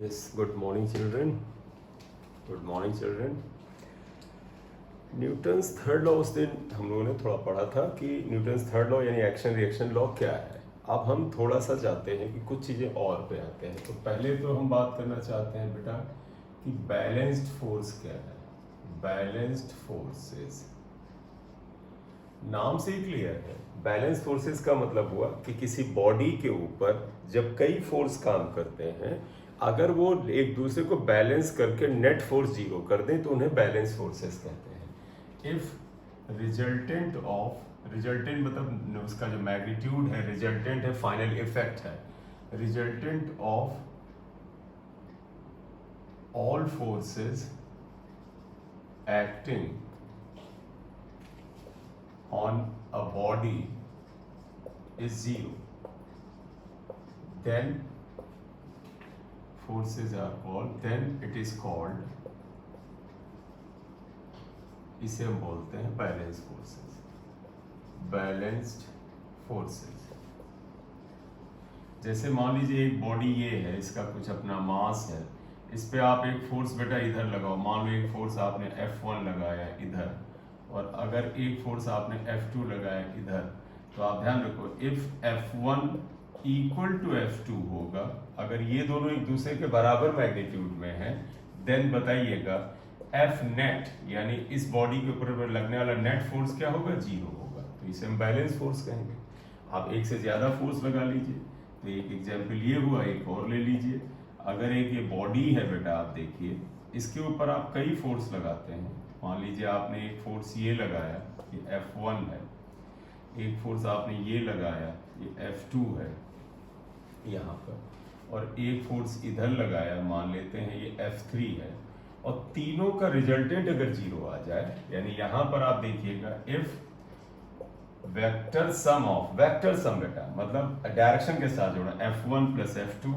Yes, good morning children. Good morning children. Newton's third law उस दिन हम लोगों ने थोड़ा पढ़ा था कि न्यूटन्स थर्ड लॉ यानी एक्शन रिएक्शन लॉ क्या है। अब हम थोड़ा सा चाहते हैं कि कुछ चीज़ें और पे आते हैं। तो पहले तो हम बात करना चाहते हैं बेटा कि बैलेंस्ड फोर्स क्या है। बैलेंस्ड फोर्सेस नाम से ही क्लियर है। बैलेंस फोर्सेस का मतलब हुआ कि किसी बॉडी के ऊपर जब कई फोर्स काम करते हैं, अगर वो एक दूसरे को बैलेंस करके नेट फोर्स जीरो कर दें तो उन्हें बैलेंस फोर्सेस कहते हैं। इफ रिजल्टेंट मतलब उसका जो मैग्नीट्यूड है, रिजल्टेंट है, फाइनल इफेक्ट है, resultant of all forces acting on a body is zero, then forces are called, then it is called, इसे हम बोलते हैं बैलेंस फोर्सेस। बैलेंस्ड फोर्सेस जैसे मान लीजिए एक बॉडी ये है, इसका कुछ अपना मास है, इस पे आप एक फोर्स बेटा इधर लगाओ। मान लो एक फोर्स आपने F1 लगाया इधर और अगर एक फोर्स आपने F2 लगाया इधर, तो आप ध्यान रखो if F1 equal to F2 होगा, अगर ये दोनों एक दूसरे के बराबर मैग्नीट्यूड में है, देन बताइएगा F नेट यानी इस बॉडी के ऊपर लगने वाला नेट फोर्स क्या होगा, जीरो होगा। तो इसे हम बैलेंस फोर्स कहेंगे। आप एक से ज्यादा फोर्स लगा लीजिए, तो एक एग्जाम्पल ये हुआ, एक और ले लीजिए। अगर एक ये बॉडी है बेटा, आप देखिए इसके ऊपर आप कई फोर्स लगाते हैं। मान लीजिए आपने एक फोर्स ये लगाया, ये F1 है, एक फोर्स आपने ये लगाया, ये F2 है यहाँ पर, और एक फोर्स इधर लगाया, मान लेते हैं ये F3 है, और तीनों का रिजल्टेंट अगर जीरो आ जाए, यानी यहाँ पर आप देखिएगा if vector sum of, vector sum बेटा मतलब डायरेक्शन के साथ जोड़ा, F1 प्लस F2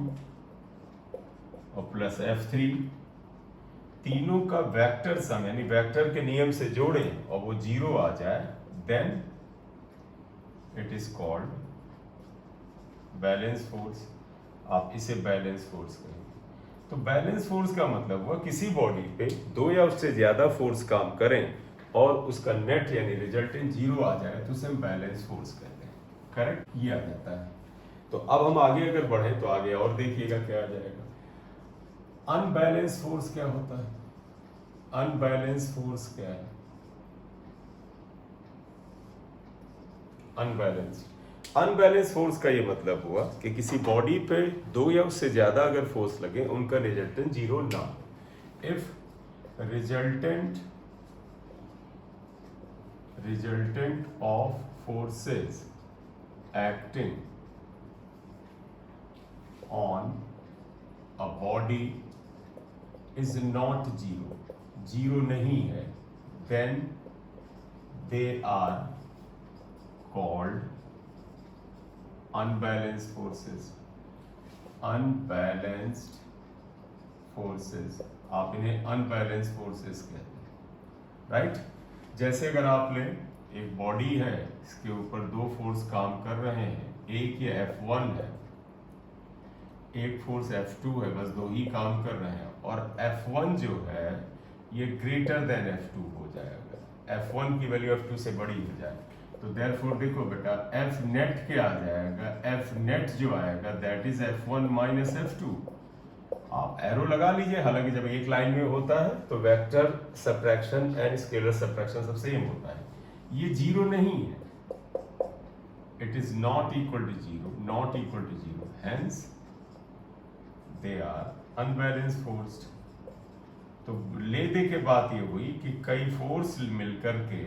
और प्लस F3, तीनों का वेक्टर सम यानी वेक्टर के नियम से जोड़ें और वो जीरो आ जाए, then it is called balance force. आप इसे बैलेंस फोर्स कहेंगे। तो बैलेंस फोर्स का मतलब हुआ किसी बॉडी पे दो या उससे ज्यादा फोर्स काम करें और उसका नेट यानी रिजल्टेंट जीरो आ जाए, तो उसे हम बैलेंस फोर्स कहते हैं। करेक्ट, ये आ जाता है। तो अब हम आगे अगर बढ़े तो आगे और देखिएगा क्या आ जाएगा। अनबैलेंस फोर्स क्या होता है? अनबैलेंस फोर्स क्या है? अनबैलेंस फोर्स का ये मतलब हुआ कि किसी बॉडी पे दो या उससे ज्यादा अगर फोर्स लगे, उनका रिजल्टेंट जीरो ना हो। If resultant of forces acting on a body is not zero, zero नहीं है, then they are called unbalanced forces. Unbalanced forces, आप इन्हें unbalanced forces कहते हैं, राइट? जैसे अगर आप लें एक बॉडी है, इसके ऊपर दो फोर्स काम कर रहे हैं, एक ये F1 है, एक फोर्स F2 है, बस दो ही काम कर रहे हैं, और F1 जो है ये ग्रेटर देन F2 हो जाएगा, F1 की वैल्यू F2 से बड़ी हो जाए, तो देयरफॉर देखो बेटा F नेट क्या आ जाएगा, F नेट जो आएगा that is F1 minus F2। आप एरो लगा लीजिए, हालांकि जब एक लाइन में होता है तो vector subtraction and scalar subtraction सब सेम होता है। ये जीरो नहीं है, it is not equal to zero, not equal to zero, hence they are unbalanced forced। तो ले दे के बात ये हुई कि कई फोर्स मिलकर के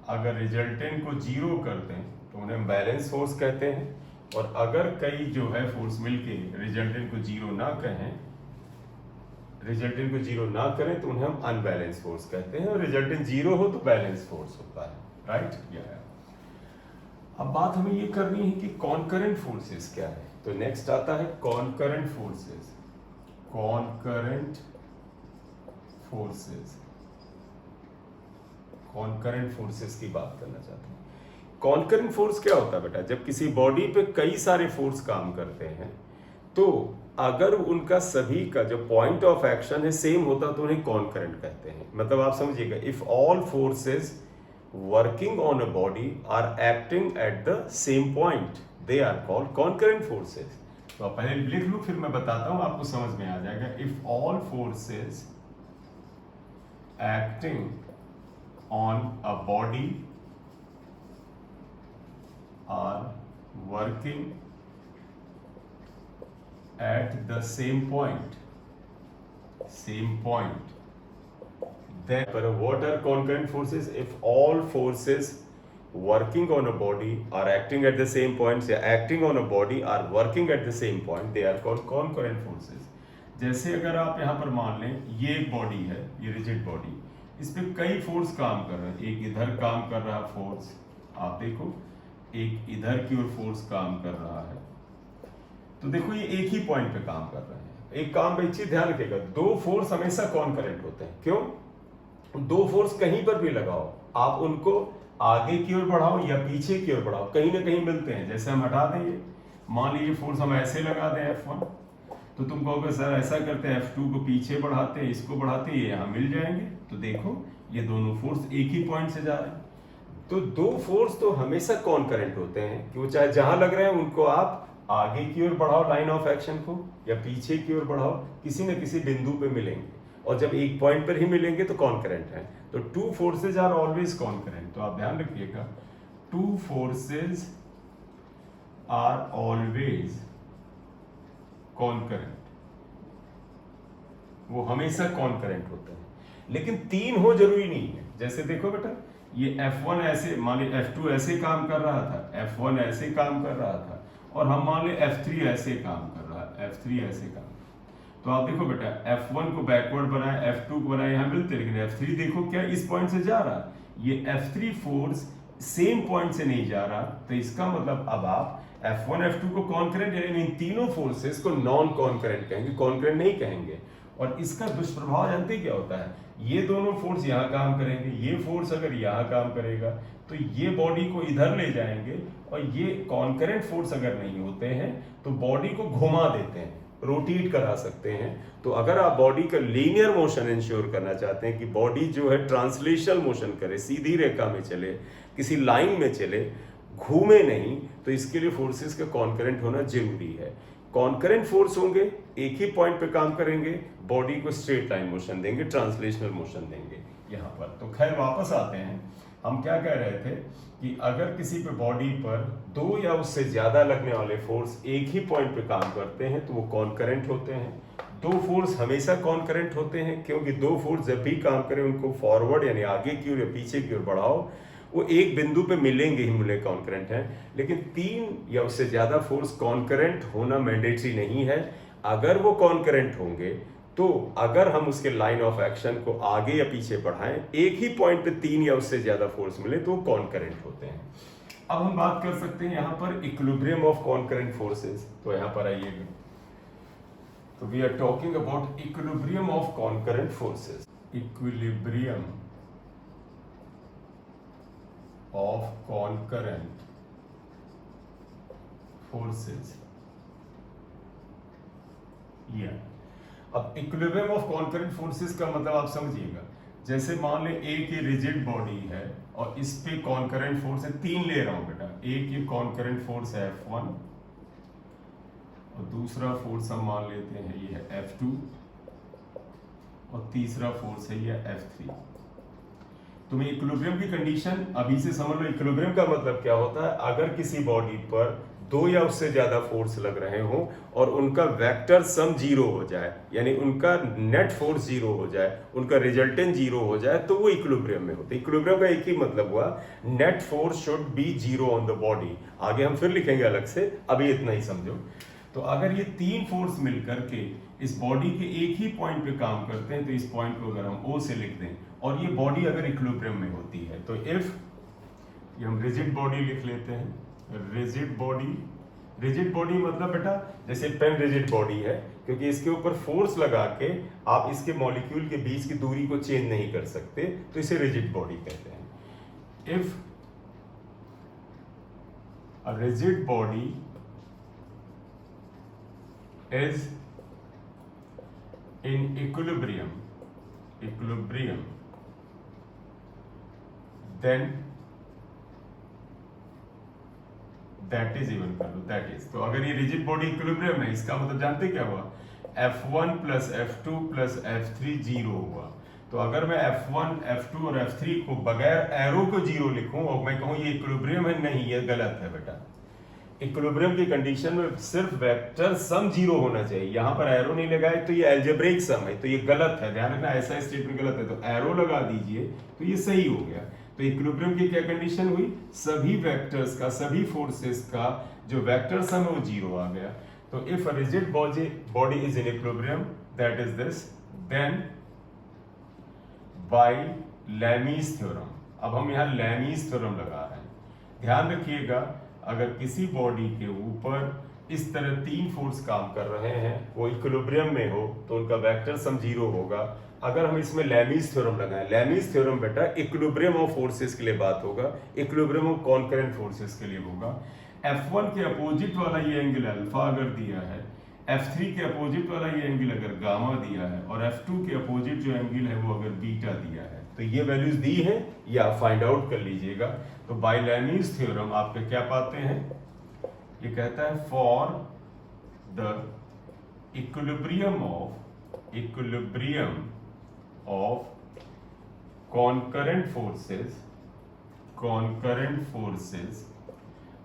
अगर रिजल्टेंट को जीरो कर दें तो उन्हें बैलेंस फोर्स कहते हैं, और अगर कई जो है फोर्स मिलके रिजल्टेंट को जीरो ना कहें, रिजल्टेंट को जीरो ना करें, तो उन्हें हम अनबैलेंस फोर्स कहते हैं, और रिजल्टेंट जीरो हो तो बैलेंस फोर्स होता है, राइट? अब बात हमें ये करनी है कि कॉन्करेंट फोर्सेस क्या है। तो नेक्स्ट आता है concurrent forces. Concurrent forces, concurrent forces की बात करना चाहते हैं। कॉन्करेंट फोर्स क्या होता है बेटा? जब किसी बॉडी पे कई सारे फोर्स काम करते हैं, तो अगर उनका सभी का जो पॉइंट ऑफ एक्शन है सेम होता तो उन्हें कॉन्करेंट कहते हैं। मतलब आप समझिएगा, if all forces working on a body are acting at the same point they are called concurrent forces. तो आप पहले लिख लो, फिर मैं बताता हूं, आपको समझ में आ जाएगा। If all forces acting on a body are working at the same point, then what are concurrent forces? If all forces working on a body are acting at the same point, say acting on a body are working at the same point, they are called concurrent forces. जैसे अगर आप यहाँ पर मान लें, ये एक body है, ये रिजिड बॉडी, इस पे कई फोर्स काम कर रहे हैं। एक इधर काम कर रहा है फोर्स, आप देखो, एक इधर की ओर फोर्स काम कर रहा है। तो देखो ये एक ही पॉइंट पे काम कर रहे हैं। एक काम भाई चीज ध्यान रखिएगा, दो फोर्स हमेशा कॉन्करेंट होते हैं। क्यों? दो फोर्स कहीं पर भी लगाओ, आप उनको आगे की ओर बढ़ाओ या पीछे की ओर बढ़ाओ, कहीं ना कहीं मिलते हैं। जैसे हम हटा देंगे, मान लीजिए फोर्स हम ऐसे लगा दें F1, तो तुम कहोगे सर ऐसा करते हैं F2 को पीछे बढ़ाते हैं, इसको बढ़ाते हैं, ये यहाँ मिल जाएंगे। तो देखो ये दोनों फोर्स एक ही पॉइंट से जा रहे हैं। तो दो फोर्स तो हमेशा कॉन्करेंट होते हैं कि वो चाहे जहां लग रहे हैं उनको आप आगे की ओर बढ़ाओ लाइन ऑफ एक्शन को, या पीछे की ओर बढ़ाओ, किसी न किसी बिंदु पे मिलेंगे। और जब एक पॉइंट पर ही मिलेंगे तो कॉन्करेंट है। तो two forces are always concurrent. तो आप ध्यान रखिएगा, two forces are always concurrent, वो हमेशा कॉन्करेंट होते हैं। लेकिन तीन हो जरूरी नहीं है। जैसे देखो बेटा, ये F1 ऐसे, मान ली F2 ऐसे काम कर रहा था, F1 ऐसे काम कर रहा था, और हम मान ले F3 ऐसे काम कर रहा है, F3 ऐसे काम। तो आप देखो बेटा, F1 को बैकवर्ड बनाए, F2 को बनाए, यहाँ मिलते, लेकिन F3 देखो क्या इस पॉइंट से जा रहा है। ये F3 फोर्स सेम पॉइंट से नहीं जा रहा, तो इसका मतलब अब आप F1 F2 को कॉन्करेंट, यानी इन तीनों फोर्सेस को नॉन कॉन्करेंट कहेंगे, कॉन्करेंट नहीं कहेंगे। और इसका दुष्प्रभाव जानते क्या होता है? ये दोनों फोर्स यहाँ काम करेंगे, ये फोर्स अगर यहाँ काम करेगा तो ये बॉडी को इधर ले जाएंगे, और ये कॉन्करेंट फोर्स अगर नहीं होते हैं तो बॉडी को घुमा देते हैं, रोटेट करा सकते हैं। तो अगर आप बॉडी का लीनियर मोशन इंश्योर करना चाहते हैं कि बॉडी जो है ट्रांसलेशनल मोशन करे, सीधी रेखा में चले, किसी लाइन में चले, घूमे नहीं, तो इसके लिए फोर्सेस का कॉन्करेंट होना जरूरी है। कॉन्करेंट फोर्स होंगे, एक ही पॉइंट पे काम करेंगे, बॉडी को स्ट्रेट लाइन मोशन देंगे, ट्रांसलेशनल मोशन देंगे यहाँ पर। तो खैर वापस आते हैं, हम क्या कह रहे थे कि अगर किसी पे बॉडी पर दो या उससे ज्यादा लगने वाले फोर्स एक ही पॉइंट पे काम करते हैं तो वो कॉन्करेंट होते हैं। दो फोर्स हमेशा कॉन्करेंट होते हैं, क्योंकि दो फोर्स जब भी काम करें उनको फॉरवर्ड यानी आगे की ओर या पीछे की ओर बढ़ाओ, वो एक बिंदु पे मिलेंगे ही मिले, कॉन्करेंट है। लेकिन तीन या उससे ज्यादा फोर्स कॉन्करेंट होना मैंडेटरी नहीं है। अगर वो कॉन्करेंट होंगे तो अगर हम उसके लाइन ऑफ एक्शन को आगे या पीछे बढ़ाएं, एक ही पॉइंट पे तीन या उससे ज्यादा फोर्स मिले तो वो कॉन्करेंट होते हैं। अब हम बात कर सकते हैं यहाँ पर इक्विलिब्रियम ऑफ कॉन्करेंट फोर्सेस। तो यहाँ पर आइएगा, तो we are talking about equilibrium of concurrent forces. Equilibrium of concurrent forces, अब इक्विलिब्रियम ऑफ कॉन्करेंट फोर्सेस का मतलब आप समझिएगा, जैसे मान ले एक ये रिजिड बॉडी है और इस पे कॉन्करेंट फोर्स है, तीन ले रहा हूं बेटा। एक ये कॉन्करेंट फोर्स है F1, और दूसरा फोर्स हम मान लेते हैं ये है F2, और तीसरा फोर्स है ये F3। तुम्हें इक्विलिब्रियम की कंडीशन अभी से समझ लो। इक्विलिब्रियम का मतलब क्या होता है? अगर किसी बॉडी पर दो या उससे ज्यादा फोर्स लग रहे हो और उनका वेक्टर सम जीरो हो जाए, यानी उनका नेट फोर्स जीरो हो जाए, उनका रिजल्टेंट जीरो हो जाए, तो वो इक्विलिब्रियम में होते हैं। इक्विलिब्रियम का एक ही मतलब हुआ, net force should be zero on the body. आगे हम फिर लिखेंगे अलग से, अभी इतना ही समझो। तो अगर ये तीन फोर्स मिलकर के इस बॉडी के एक ही पॉइंट पे काम करते हैं, तो इस पॉइंट को अगर हम O से लिख दें, और ये बॉडी अगर इक्विलिब्रियम में होती है, तो इफ ये हम रिजिड बॉडी लिख लेते हैं, रिजिड बॉडी। रिजिड बॉडी मतलब बेटा जैसे पेन रिजिड बॉडी है, क्योंकि इसके ऊपर फोर्स लगा के आप इसके मॉलिक्यूल के बीच की दूरी को चेंज नहीं कर सकते, तो इसे रिजिड बॉडी कहते हैं। If a rigid body is in equilibrium, then that is even कर लो, दैट इज। तो अगर ये रिजिड बॉडी इक्विलिब्रियम है, इसका मतलब जानते क्या हुआ, F1 plus F2 plus F3 zero हुआ। तो अगर मैं F1, F2 और F3 को बगैर एरो को जीरो लिखूं और मैं कहूं ये इक्विलिब्रियम है, नहीं, ये गलत है बेटा। इक्विलिब्रियम की कंडीशन में सिर्फ वेक्टर सम जीरो होना चाहिए, यहां पर एरो नहीं लगाए तो ये अलजेब्रिक सम है, तो ये गलत है, ध्यान रखना, ऐसा स्टेटमेंट गलत है। तो एरो लगा दीजिए तो ये सही हो गया। तो इक्विलिब्रियम की क्या कंडीशन हुई, सभी वेक्टर्स का, सभी फोर्सेस का जो वेक्टर सम है वो जीरो आ गया। तो if a rigid body is in equilibrium, that is this, then by Lami's theorem. अब हम यहाँ लैमीज थ्योरम लगा रहे हैं, ध्यान रखिएगा, अगर किसी बॉडी के ऊपर इस तरह तीन फोर्स काम कर रहे हैं, वो इक्विलिब्रियम में हो, तो उनका वेक्टर सम जीरो होगा। अगर हम इसमें लैमीज थ्योरम लगाएं, लैमीज थ्योरम बेटा इक्विलिब्रियम ऑफ फोर्सेस के लिए बात होगा, इक्विलिब्रियम ऑफ कॉन्करेंट फोर्सेस के लिए होगा। F1 के अपोजिट वाला ये एंगल अल्फा अगर दिया है, F3 के अपोजिट वाला ये एंगल अगर गामा दिया है, और F2 के अपोजिट जो एंगल है वो अगर बीटा दिया है, तो ये वैल्यूज दी है, या फाइंड आउट कर लीजिएगा। तो बाय लैमीज थ्योरम आपके क्या पाते हैं, ये कहता है for the equilibrium of concurrent forces,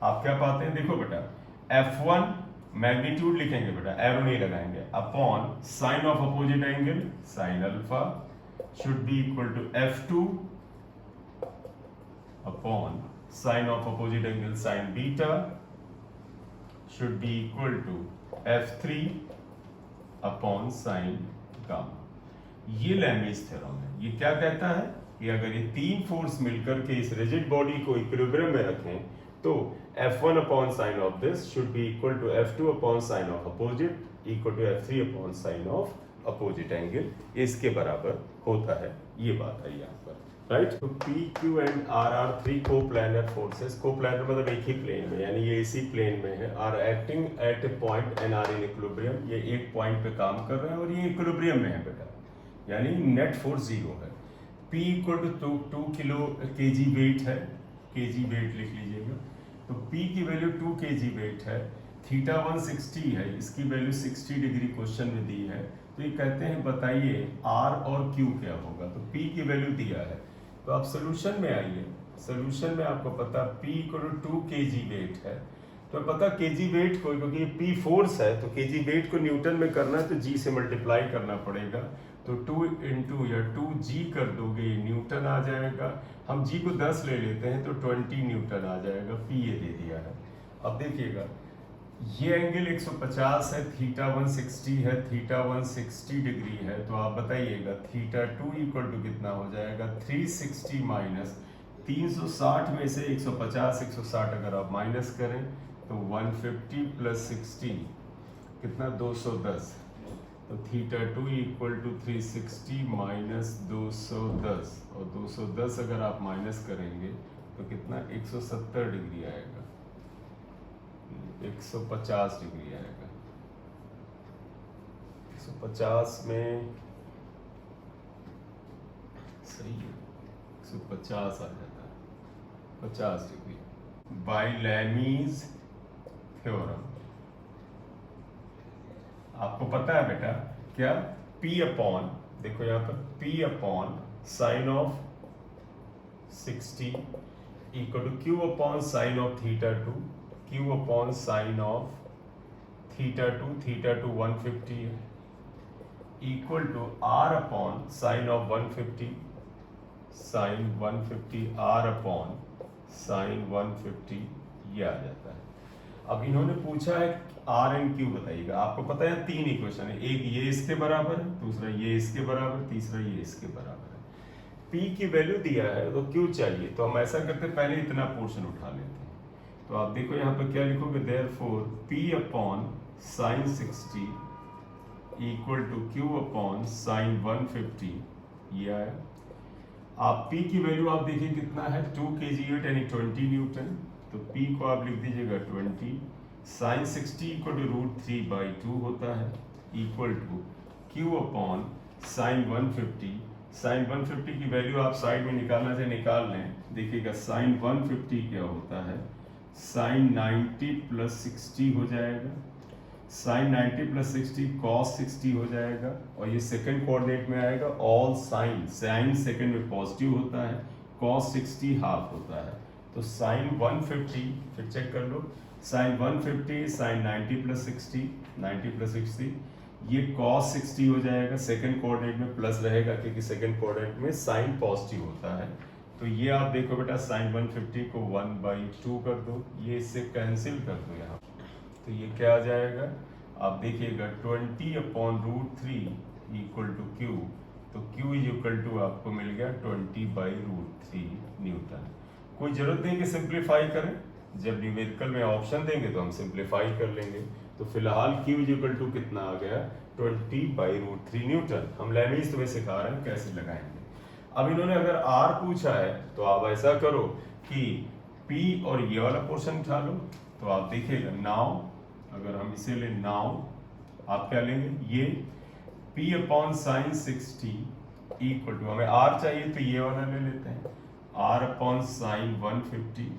आप क्या पाते हैं, देखो बेटा, F1 मैग्नीट्यूड लिखेंगे बेटा, एरो नहीं लगाएंगे, upon sine of opposite angle sine alpha should be equal to F2 upon sine of opposite angle sine beta should be equal to F3 upon sine gamma. ये लैमीज थ्योरम है। ये क्या कहता है कि अगर ये तीन फोर्स मिलकर के इस रिजिड बॉडी को इक्विलिब्रियम में रखें, तो F1 upon sine of this should be equal to F2 upon sine of opposite equal to F3 upon sine of opposite angle, इसके बराबर होता है। ये बात है यहाँ पर, राइट। तो P, Q and R are three coplanar forces, coplanar मतलब एक ही प्लेन में, यानी ये इसी प्लेन में है, are acting at a point and are in equilibrium, ये एक पॉइंट पे काम कर रहे हैं और ये इक्विलिब्रियम में है बेटा, यानी नेट फोर्स जीरो है। P equal to 2 kilo kg weight है, kg वेट लिख लीजिएगा। तो P की वैल्यू 2 kg वेट है, थीटा 160 है, इसकी वैल्यू 60 डिग्री क्वेश्चन में दी है। तो ये कहते हैं बताइए R और Q क्या होगा, तो P की वैल्यू दिया है, तो आप सोल्यूशन में आइए। सोल्यूशन में आपको पता P equal to 2 kg weight है, तो पता kg वेट को, क्योंकि P फोर्स है तो kg वेट को न्यूटन में करना है तो G से मल्टीप्लाई करना पड़ेगा। तो 2 इंटू या 2G कर दोगे, ये न्यूटन आ जाएगा। हम G को 10 ले लेते हैं तो 20 न्यूटन आ जाएगा। P ये दे दिया है। अब देखिएगा, ये एंगल 150 है, थीटा 160 है, थीटा 160 डिग्री है, तो आप बताइएगा थीटा 2 इक्वल टू कितना हो जाएगा, 360 माइनस 360 में से 150 160 अगर आप माइनस करें तो 150 प्लस 60 कितना, 210। तो थीटा 2 इक्वल टू 360 माइनस 210, और 210 अगर आप माइनस करेंगे तो कितना, 170 डिग्री आएगा, 150 डिग्री आएगा। 150 में सही है, 150 आ जाता है, 50 डिग्री। बाय लैमीज थ्योरम आपको पता है बेटा क्या, P अपॉन, देखो यहाँ पर P upon sine of 60 equal to Q upon sine of theta 2, Q upon sine of theta 2 150 है, equal to R upon sine of 150 sine 150 R upon sine 150, ये आ जाता है। अब इन्होंने पूछा है R एंड Q बताइएगा। आपको पता है तीन इक्वेशन है, एक ये इसके बराबर है, दूसरा ये इसके बराबर, तीसरा ये इसके बराबर है। P की वैल्यू दिया है तो Q चाहिए, तो हम ऐसा करते पहले इतना पोर्शन उठा लेते हैं। तो आप देखो यहाँ पर क्या लिखोगे, therefore P upon sine 60 equal to Q upon sine 150, ये आया। आप P की वैल्यू आप देखिए कितना है, 2 kg वेट यानी 20 न्यूटन, तो P को आप लिख दीजिएगा 20, साइन 60 इक्वल टू √3/2 होता है, equal to Q upon sine 150। Sine 150 की वैल्यू आप साइड में निकालना से निकाल लें। देखिएगा साइन 150 क्या होता है, साइन 90 प्लस 60 हो जाएगा, साइन 90 प्लस 60 कॉस 60 हो जाएगा, और ये सेकंड कोऑर्डिनेट में आएगा। ऑल साइन, साइन सेकंड में पॉजिटिव होता है, कॉस 60 हाफ होता है। तो साइन 150, फिर चेक कर लो, साइन 150 साइन 90 प्लस 60, 90 प्लस 60, ये cos 60 हो जाएगा। सेकंड कोऑर्डिनेट में प्लस रहेगा क्योंकि सेकंड कोऑर्डिनेट में साइन पॉजिटिव होता है। तो ये आप देखो बेटा, साइन 150 को 1/2 कर दो, ये इससे कैंसिल कर दो यहाँ। तो ये क्या आ जाएगा, आप देखिएगा 20 अपॉन √3 इक्वल टू Q। तो Q इज इक्वल टू आपको मिल गया 20/√3 न्यूटन। कोई जरूरत नहीं कि सिंप्लीफाई करें, जब न्यूमेरिकल में ऑप्शन देंगे तो हम सिंप्लीफाई कर लेंगे। तो फिलहाल Q इज इक्वल टू कितना आ गया, 20/√3 न्यूटन। हम लेमीज तुम्हें सिखा रहे हैं कैसे लगाएंगे। अब इन्होंने अगर R पूछा है तो आप ऐसा करो कि P और ये वाला पोर्शन उठा लो। तो आप देखिएगा नाउ, अगर हम इसे ले नाउ, आप क्या लेंगे, ये P upon sine 60 equal to, हमें R चाहिए तो ये वाला ले लेते हैं, R अपॉन साइन 150।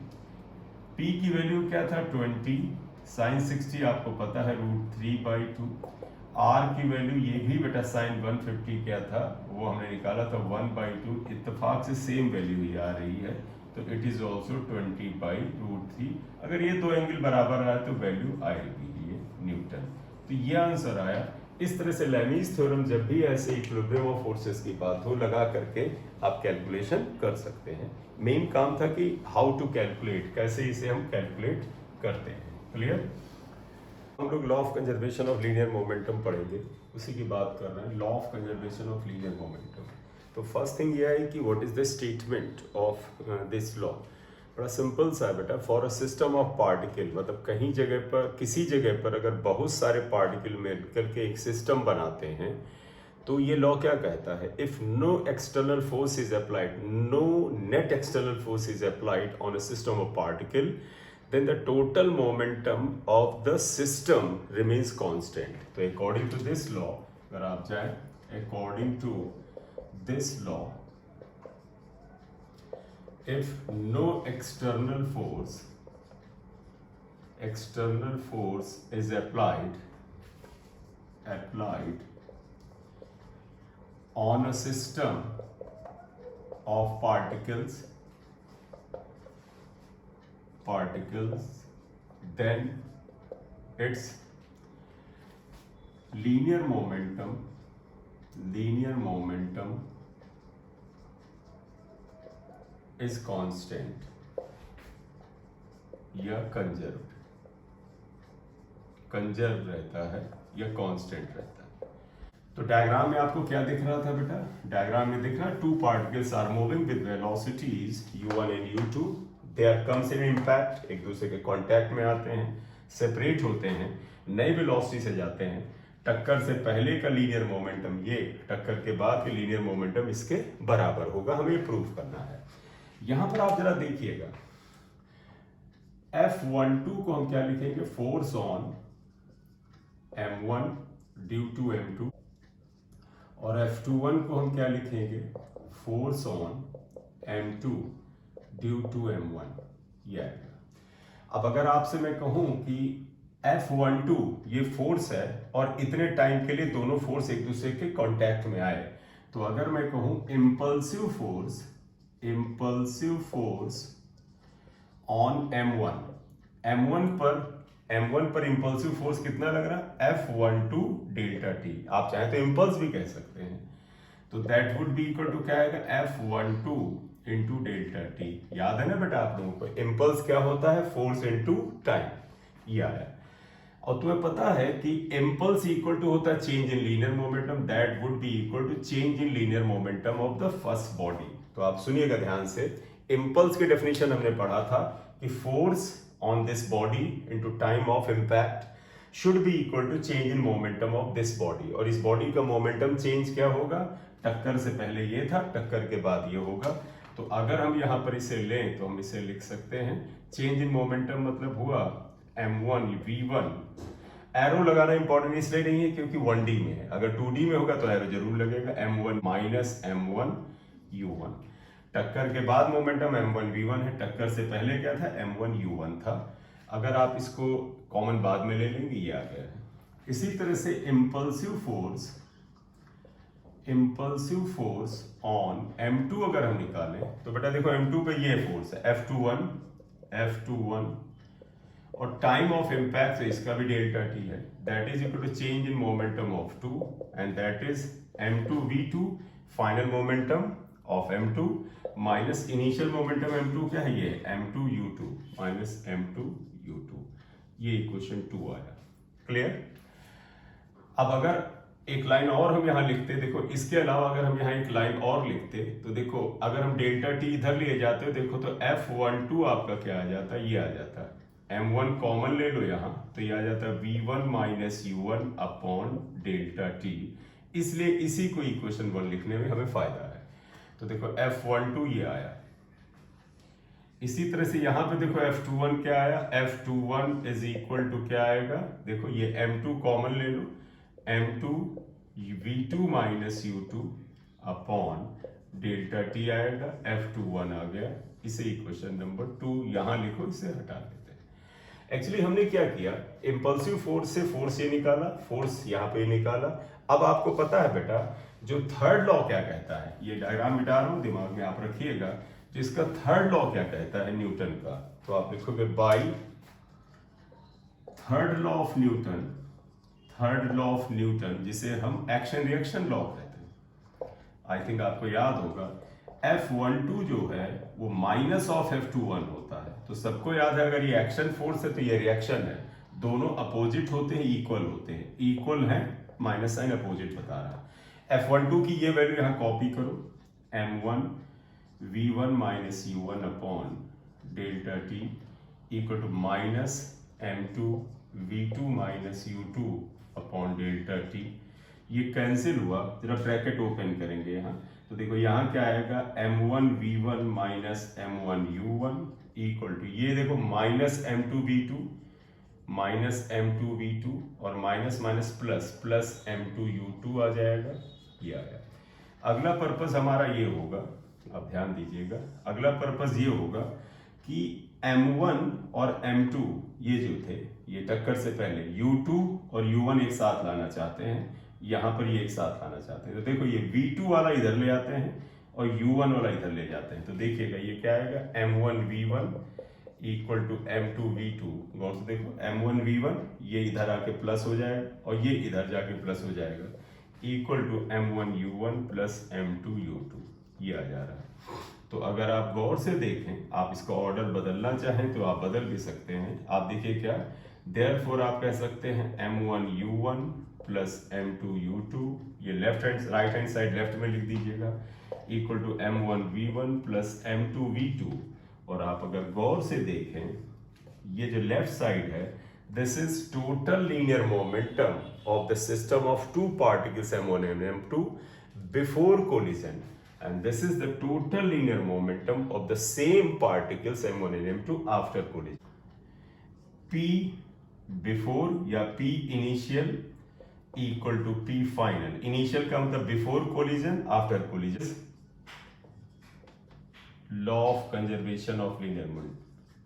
P की वैल्यू क्या था 20, साइन 60 आपको पता है √3/2। R की वैल्यू ये भी बेटा साइन 150 क्या था, वो हमने निकाला था 1/2। इत्तेफाक से सेम वैल्यू ही आ रही है, तो इट इज ऑल्सो 20/√3। अगर ये दो एंगल बराबर आया तो वैल्यू आएगी ये न्यूटन। तो ये आंसर आया। इस तरह से लेमीज थ्योरम जब भी ऐसे इक्विलिब्रियम ऑफ फोर्सेस की बात हो, लगा करके आप कैलकुलेशन कर सकते हैं। मेन काम था कि हाउ टू कैलकुलेट, कैसे इसे हम कैलकुलेट करते हैं। क्लियर? हम लोग law of conservation of linear momentum पढ़ेंगे, उसी की बात कर रहे हैं, law of conservation of linear momentum. तो फर्स्ट थिंग ये है कि what is the statement of this law. बड़ा सिंपल सा है बेटा, for a system of particle, मतलब कहीं जगह पर, किसी जगह पर अगर बहुत सारे पार्टिकल मिलकर के एक सिस्टम बनाते हैं, तो ये लॉ क्या कहता है, if no external force is applied, no net external force is applied on a system of particle, then the total momentum of the system remains constant. तो according to this law, अगर आप जाएं, according to this law, if no external force is applied on a system of particles, then its linear momentum is constant या conserve रहता है या constant रहता है। तो डायग्राम में आपको क्या दिख रहा था बेटा, डायग्राम में दिख रहा है, two particles are moving with velocities u1 and u2, they are comes in impact, एक दूसरे के कांटेक्ट में आते हैं, सेपरेट होते हैं, नई वेलोसिटी से जाते हैं। टक्कर से पहले का लीनियर मोमेंटम ये, टक्कर के बाद के लीनियर मोमेंटम इसके बराबर होगा, हमें प्रूफ करना है। यहां पर आप जरा देखिएगा, F12 को हम क्या लिखेंगे, force on M1 due to M2, और F21 को हम क्या लिखेंगे, force on M2 due to M1। ये आएगा। अब अगर आपसे मैं कहूं कि F12 ये फोर्स है और इतने टाइम के लिए दोनों फोर्स एक दूसरे के कांटेक्ट में आए, तो अगर मैं कहूं इम्पल्सिव फोर्स ऑन M1 पर इम्पल्सिव फोर्स कितना लग रहा है, F12 डेल्टा टी, आप चाहे तो इम्पल्स भी कह सकते हैं। तो that would be equal to क्या आएगा, F12 इंटू डेल्टा टी। याद है ना बेटा आप लोगों को, इम्पल्स क्या होता है, फोर्स इंटू टाइम, ये आया। और तुम्हें पता है कि इम्पल्स इक्वल टू होता है change in linear momentum, that would be equal to change in linear momentum of the first body. तो आप सुनिएगा ध्यान से, इम्पल्स की डेफिनेशन हमने पढ़ा था कि force on this body into time of impact should be equal to change in momentum of this body, और इस बॉडी का मोमेंटम चेंज क्या होगा, टक्कर से पहले ये था, टक्कर के बाद ये होगा। तो अगर हम यहाँ पर इसे लें तो हम इसे लिख सकते हैं, चेंज इन मोमेंटम मतलब हुआ m1 v1, एरो लगाना इंपॉर्टेंट इसलिए नहीं है क्योंकि 1D में है, अगर 2D में होगा तो एरो जरूर लगेगा। m1 माइनस m1 u1, टक्कर के बाद मोमेंटम m1 v1 है, टक्कर से पहले क्या था m1 u1 था। अगर आप इसको कॉमन बाद में ले लेंगे ये आ गया है। इसी तरह से इम्पल्सिव फोर्स ऑन m2 अगर हम निकालें तो बेटा देखो m2 पे ये फोर्स है F21 और टाइम ऑफ इम्पैक्ट इसका भी डेल्टा टी है, that is equal to change in momentum of 2 and that is m2 v2 final momentum of m2 minus initial momentum m2 क्या है, ये m2 u2 minus m2 u2, ये equation 2 आया। Clear. अब अगर एक लाइन और हम यहाँ लिखते, देखो इसके अलावा अगर हम यहाँ एक लाइन और लिखते तो देखो अगर हम डेल्टा टी इधर ले जाते हो देखो तो F12 आपका क्या आ जाता, ये आ जाता m1 कॉमन ले लो यहाँ तो ये आ जाता v1 minus u1 upon delta T, इसलिए इसी को इक्वेशन 1 लिखने में हमें फायदा है। तो देखो F12 ये आया। इसी तरह से यहाँ पे देखो F21 क्या आया, F21 इज इक्वल टू क्या आएगा, देखो ये m2 कॉमन ले लो, m2 v2 minus u2 upon delta T आएगा, F21 आ गया। इसे इक्वेशन नंबर 2 यहाँ लिखो, इसे हटा देते हैं। एक्चुअली हमने क्या किया, इम्पल्सिव फोर्स से फोर्स ये निकाला, फोर्स यहाँ पे निकाला। अब आपको पता है बेटा जो थर्ड लॉ क्या कहता है, ये डायग्राम मिटा रहा हूँ दिमाग में आप रखिएगा, जिसका थर्ड लॉ क्या कहता है न्यूटन का, तो आप लिखोगे by third law of Newton, जिसे हम एक्शन रिएक्शन लॉ कहते हैं। आई थिंक आपको याद होगा F12 जो है वो माइनस ऑफ F21 होता है, तो सबको याद है अगर ये एक्शन फोर्स है तो ये रिएक्शन है, दोनों अपोजिट होते हैं, इक्वल होते हैं, इक्वल है माइनस साइन अपोजिट बता रहा है। F12 की ये वैल्यू यहाँ कॉपी करो, m1 v1 minus u1 upon delta t equal to minus m2 v2 minus u2 upon delta t. ये कैंसिल हुआ, जरा ब्रैकेट ओपन करेंगे यहाँ तो देखो यहाँ क्या आएगा m1 v1 minus m1 u1 equal to ये देखो minus m2 v2 minus m2 v2 और minus minus plus plus m2 u2 आ जाएगा, ये आया। अगला पर्पस हमारा ये होगा, अब ध्यान दीजिएगा, अगला पर्पस ये होगा कि m1 और m2 ये जो थे ये टक्कर से पहले u2 और u1 एक साथ लाना चाहते हैं, यहाँ पर ये एक साथ लाना चाहते हैं, तो देखो ये v2 वाला इधर ले आते हैं और u1 वाला इधर ले जाते हैं, तो देखिएगा ये क्या आएगा m1 v1 equal to m2 v2, गौर से देखो m1 v1 ये इधर आके प्लस हो जाएगा और ये इधर जाके प्लस हो जाएगा, equal to m1 u1 plus m2 u2, ये आ जा रहा है। तो अगर आप गौर से देखें, आप इसका ऑर्डर बदलना चाहें तो आप बदल भी सकते हैं। आप देखिए क्या, देयरफॉर आप कह सकते हैं m1 u1 plus m2 u2, ये left hand right hand side left में लिख दीजिएगा, equal to m1 v1 plus m2 v2। और आप अगर गौर से देखें ये जो लेफ्ट साइड है, this is total linear momentum of the system of two particles m1 and m2 before collision, and this is the total linear momentum of the same particles m1 and m2 after collision. P before या P initial equal to P final. Initial का मतलब before collision, after collision. Law of conservation of linear momentum,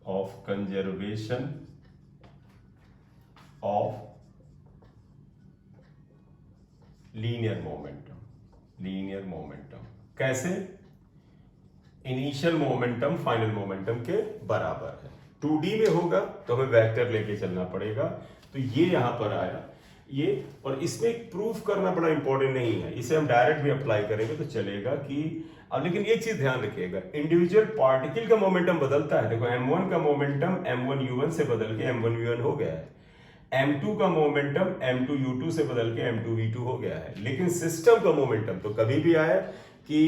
of conservation of linear momentum कैसे, initial momentum final momentum के बराबर है। 2D में होगा तो हमें वेक्टर लेके चलना पड़ेगा, तो ये यहां पर आया ये, और इसमें एक प्रूफ करना बड़ा इंपॉर्टेंट नहीं है, इसे हम डायरेक्ट भी अप्लाई करेंगे तो चलेगा कि अब, लेकिन एक चीज ध्यान रखिएगा, इंडिविजुअल पार्टिकल का मोमेंटम बदलता है। देखो m1 का मोमेंटम m1 u1 से बदल के m1 v1 हो गया है, m2 का मोमेंटम m2 u2 से बदल के m2 v2 हो गया है, लेकिन सिस्टम का मोमेंटम तो कभी भी आया कि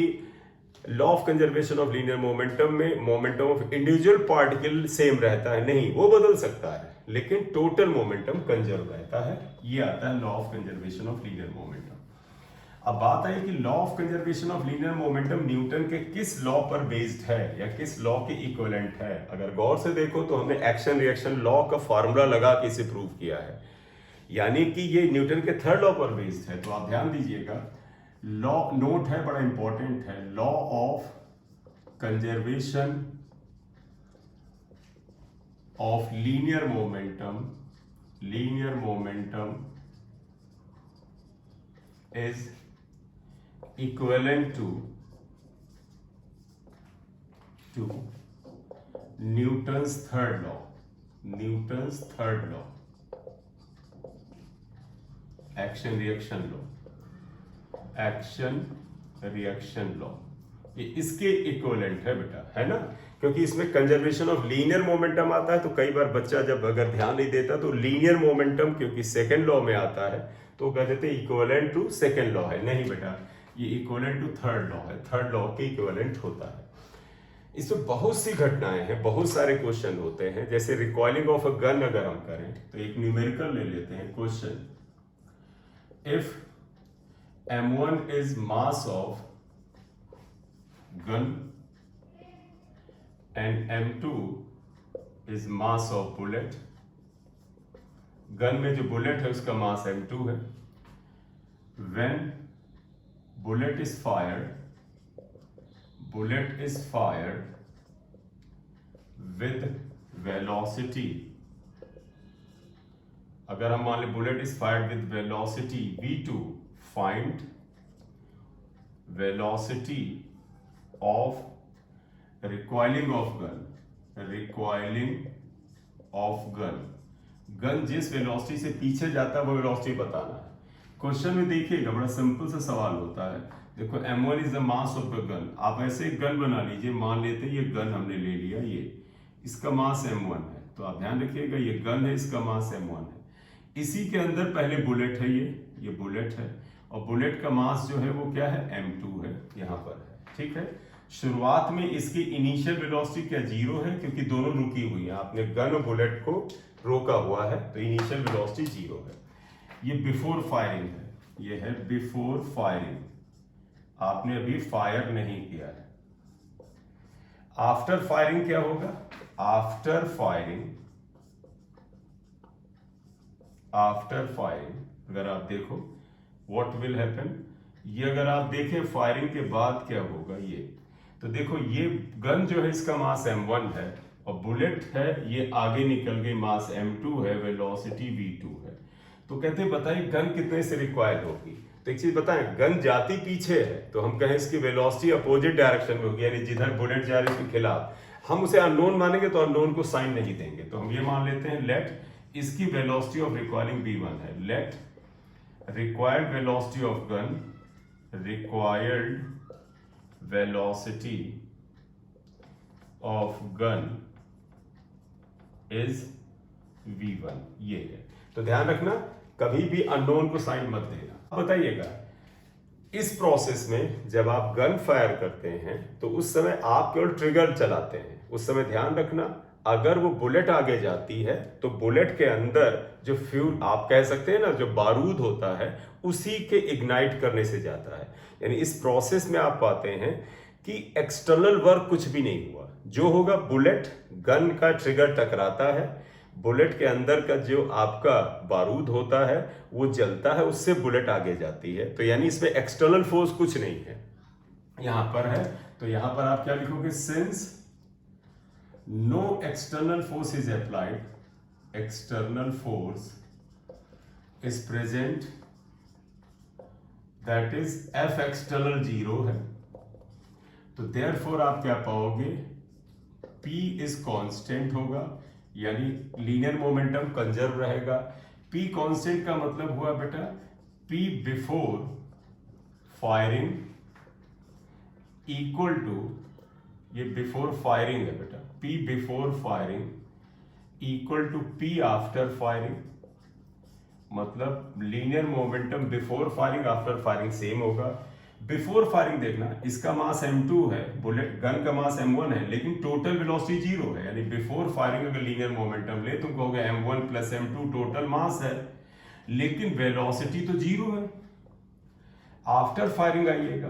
law of conservation of linear momentum में momentum of individual particle same रहता है, नहीं, वो बदल सकता है, लेकिन टोटल मोमेंटम कंजर्व रहता है। ये आता है law of conservation of linear momentum. अब बात आई कि law of conservation of linear momentum Newton के किस लॉ पर बेस्ड है या किस लॉ के इक्विवेलेंट है। अगर गौर से देखो तो हमने एक्शन रिएक्शन लॉ का फॉर्मूला लगा के इसे प्रूव किया है, यानी कि ये न्यूटन के थर्ड लॉ पर बेस्ड है। तो आप ध्यान दीजिएगा, लॉ नोट है, बड़ा इंपॉर्टेंट है, law of conservation of linear momentum is equivalent to Newton's third law, action reaction law, ये इसके इक्विवेलेंट है बेटा, है ना। क्योंकि इसमें कंजर्वेशन ऑफ लीनियर मोमेंटम आता है, तो कई बार बच्चा जब अगर ध्यान नहीं देता तो लीनियर मोमेंटम क्योंकि सेकेंड लॉ में आता है तो कह देते हैं इक्विवेलेंट टू सेकेंड लॉ है। नहीं बेटा, ये इक्विवेलेंट टू थर्ड लॉ है, थर्ड लॉ के इक्विवेलेंट होता है। इसमें बहुत सी घटनाएं हैं, बहुत सारे क्वेश्चन होते हैं। जैसे रिकॉइलिंग ऑफ अ गन अगर हम करें तो एक न्यूमेरिकल ले लेते हैं question, if m1 is mass of gun and m2 is mass of bullet, gun में जो बुलेट है उसका मास m2 है। when bullet is fired with velocity, अगर हम मान लें bullet is fired with velocity v2, find velocity of recoiling of gun, gun जिस वेलोसिटी से पीछे जाता है वो वेलोसिटी बताना है। क्वेश्चन में देखिएगा, बड़ा सिंपल सा सवाल होता है। देखो m1 is the mass of the gun, आप ऐसे एक गन बना लीजिए, मान लेते हैं ये गन हमने ले लिया, ये इसका मास m1 है, तो आप ध्यान रखिएगा ये गन है, इसका मास m1 है। इसी के अंदर पहले बुलेट है, ये बुलेट है, और बुलेट का मास जो है वो क्या है, m2 है, यहाँ पर है, ठीक है। शुरुआत में इसकी इनिशियल वेलोसिटी क्या, जीरो है, क्योंकि दोनों रुकी हुई है, आपने गन और बुलेट को रोका हुआ है, तो इनिशियल वेलोसिटी जीरो है। ये बिफोर फायरिंग है, ये है बिफोर फायरिंग, आपने अभी फायर नहीं किया है। आफ्टर फायरिंग क्या होगा, आफ्टर फायरिंग अगर आप देखो व्हाट विल हैपन, ये अगर आप देखें फायरिंग के बाद क्या होगा, ये तो देखो ये गन जो है इसका मास m1 है और बुलेट है ये आगे निकल गई, मास m2 है, वेलोसिटी v2 है। तो कहते हैं बताइए गन कितने से रिक्वायर होगी। तो एक चीज बताएं, गन जाती पीछे है तो हम कहें इसकी वेलोसिटी अपोजिट डायरेक्शन में होगी, यानी जिधर बुलेट जा रही है उसके खिलाफ। हम उसे अननोन मानेंगे तो अननोन को साइन नहीं देंगे, तो हम ये मान लेते हैं लेट इसकी वेलोसिटी ऑफ रिक्वायरिंग v1 है, late required velocity of gun, required velocity of gun is v1, ये है। तो ध्यान रखना कभी भी अननोन को साइन मत देना। बताइएगा इस प्रोसेस में जब आप गन फायर करते हैं तो उस समय आप केवल ट्रिगर चलाते हैं, उस समय ध्यान रखना अगर वो बुलेट आगे जाती है तो बुलेट के अंदर जो फ्यूल आप कह सकते हैं ना, जो बारूद होता है उसी के इग्नाइट करने से जाता है। यानी इस प्रोसेस में आप पाते हैं कि एक्सटर्नल वर्क कुछ भी नहीं हुआ, जो होगा बुलेट गन का ट्रिगर टकराता है, बुलेट के अंदर का जो आपका बारूद होता है वो जलता है, उससे बुलेट आगे जाती है। तो यानी इसमें एक्सटर्नल फोर्स कुछ नहीं है, यहां पर है। तो यहां पर आप क्या लिखोगे, since no external force is applied, external force is present, that is F external zero है, तो देयरफॉर आप क्या पाओगे, P इज कांस्टेंट होगा, यानी लीनियर मोमेंटम कंजर्व रहेगा। P कांस्टेंट का मतलब हुआ बेटा P before firing equal to, ये बिफोर फायरिंग है बेटा, P before firing equal to P after firing, मतलब linear momentum before firing after firing same होगा। बिफोर फायरिंग देखना, इसका मास m2 है, बुलेट गन का मास m1 है, लेकिन टोटल वेलोसिटी जीरो है, यानी बिफोर फायरिंग अगर लीनियर मोमेंटम ले तुम कहोगे m1 plus m2 total mass है, लेकिन वेलोसिटी तो जीरो है। आफ्टर फायरिंग आइएगा,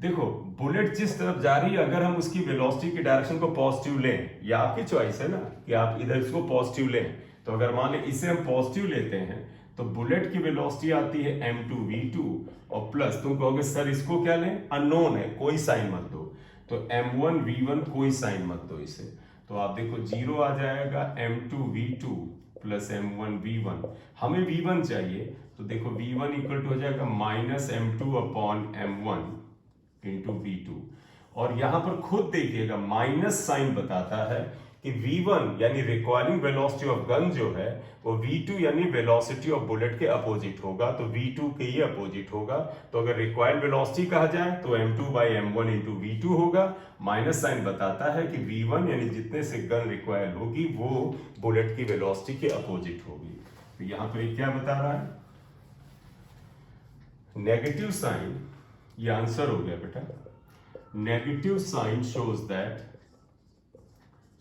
देखो बुलेट जिस तरफ जा रही है, अगर हम उसकी वेलोसिटी की डायरेक्शन को पॉजिटिव लें, या आपकी चॉइस है ना कि आप इधर इसको पॉजिटिव लें, तो अगर मान लें इसे हम पॉजिटिव लेते हैं तो बुलेट की वेलोसिटी आती है m2v2 और प्लस तुम कहोगे सर इसको क्या लें, अननोन है कोई साइन मत दो, तो m1v1 कोई साइन मत दो इसे, तो आप देखो 0 आ जाएगा m2v2 प्लस m1v1, हमें v1 चाहिए तो देखो v1 इक्वल टू हो जाएगा minus m2 upon m1 into v2, और यहां पर खुद देखिएगा माइनस साइन बताता है कि v1 यानी रिक्वायरिंग वेलोसिटी ऑफ गन जो है वो v2 यानी वेलोसिटी ऑफ बुलेट के अपोजिट होगा, तो v2 के ही अपोजिट होगा, तो अगर रिक्वायर्ड वेलोसिटी कहा जाए तो m2 by m1 into v2 होगा, माइनस साइन बताता है कि v1 यानी जितने से गन रिक्वायर होगी वो बुलेट की वेलोसिटी के अपोजिट होगी। तो यहां पर क्या बता रहा है, नेगेटिव साइन, ये आंसर हो गया बेटा, negative sign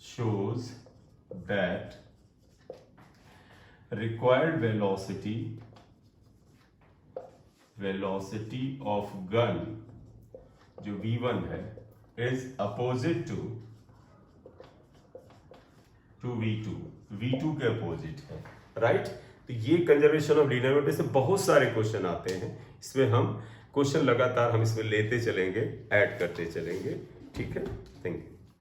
shows that required velocity of gun जो v1 है is opposite to v2 के अपोजिट है, राइट। तो ये कंजर्वेशन ऑफ लीनियरिटी से बहुत सारे क्वेश्चन आते हैं, इसमें हम क्वेश्चन लगातार हम इसमें लेते चलेंगे, ऐड करते चलेंगे, ठीक है। Thank you.